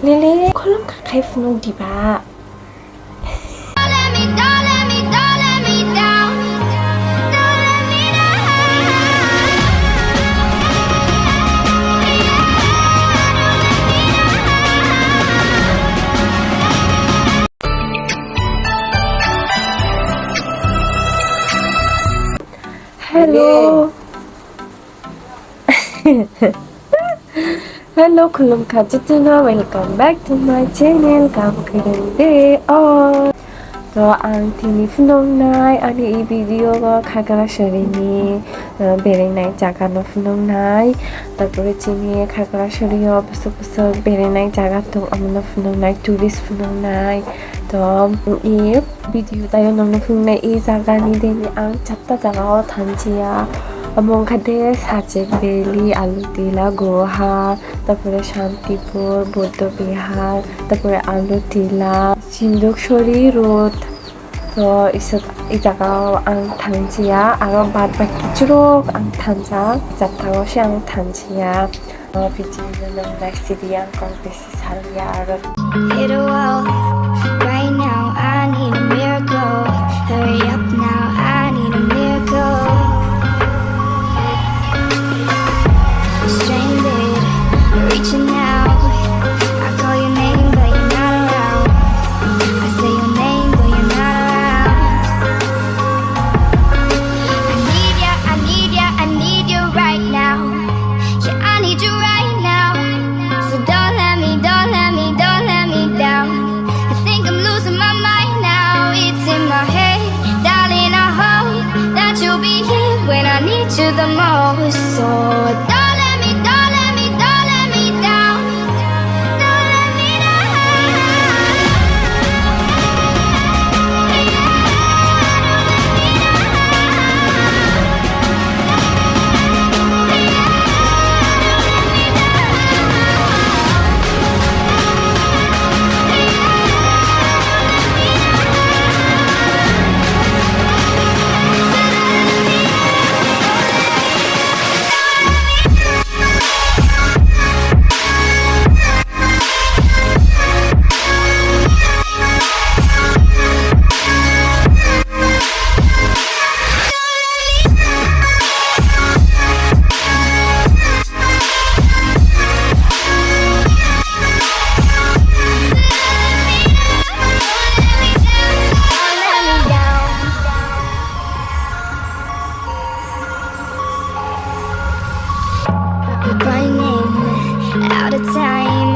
Lele, kolom ka kay funog diba? Hello. Hello, kulum kajituna. Welcome back to my channel. Kam day all. So, ang tini funong nai ani video ko Khagrachari ni berenai jaga no funong nai. Tapore chini Khagrachari o buso berenai jaga to amno funong nai tourist funong nai. To i video tayo nang funong nai i jaga ni deni ang chatta jaga o tanjiya. Among kade Sajek Valley, Alutila, Goha, তারপরে শান্তিপুর বৌদ্ধবিহার, তারপরে Alutila, Sindhukchhari road, তো 이 জায়গা ang tanjiya, aro bad bakijrok ang tanja, jatago si ang tanjiya, video ng next city ang kongbesi salya aro. Hit a wall, right now I need a miracle. Hurry up now, I need a miracle. Stranded, reaching out. I call your name, but you're not around. I say your name, but you're not around. I need ya, I need ya, I need you right now. Yeah, I need you right now. So don't let me down. I think I'm losing my mind now. It's in my head, darling. I hope that you'll be here when I need you the most. So don't let me down. Don't let me running out of time.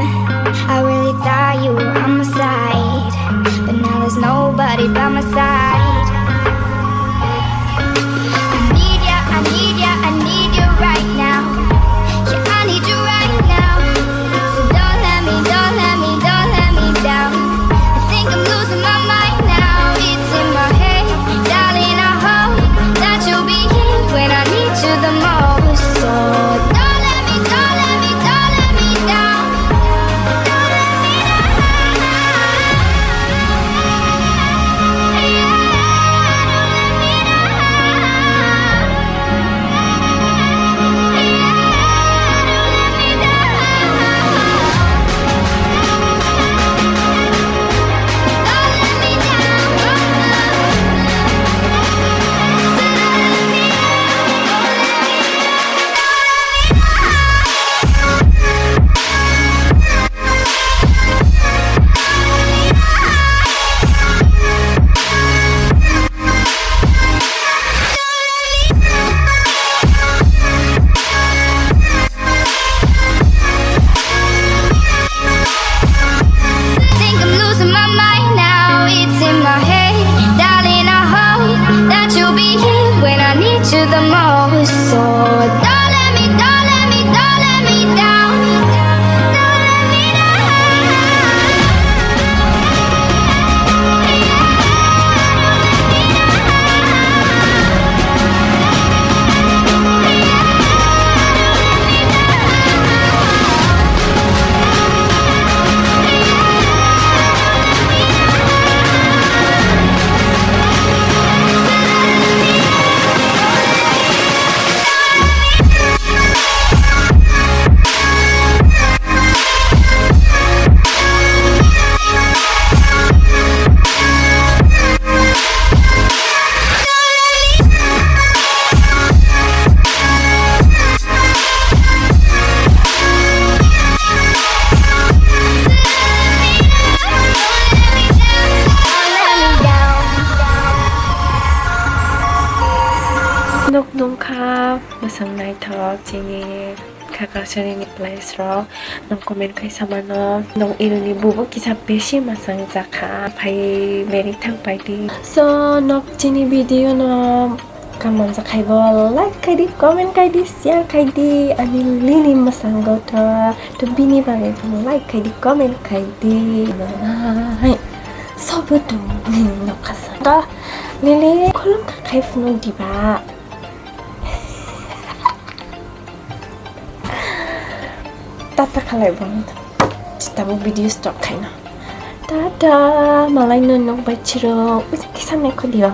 I really thought you were on my side, but now there's nobody by my side. I need ya, I need ya, I need you right now. Yeah, I need you right now. So don't let me down. I think I'm losing my mind now. It's in my head, darling. I hope that you'll be here when I need you the most. So don't let me down. Don't let me down. Yeah. masang naitok chini Khagrachari ni place ro nong comment kaisa mano nong iruni bubo kisa beshi masang jaka pai merik thang pai di so nok chini video no kaman jakhaibo like kaidi comment kaidi share kaidi ani lili masang go to bini bagai like kaidi comment kaidi hai sobodo nokasa ga lili kolom ka kaifno diba tata kalai bang kita mau video stop kaina tata malai nonok bachiro uski samne ko dia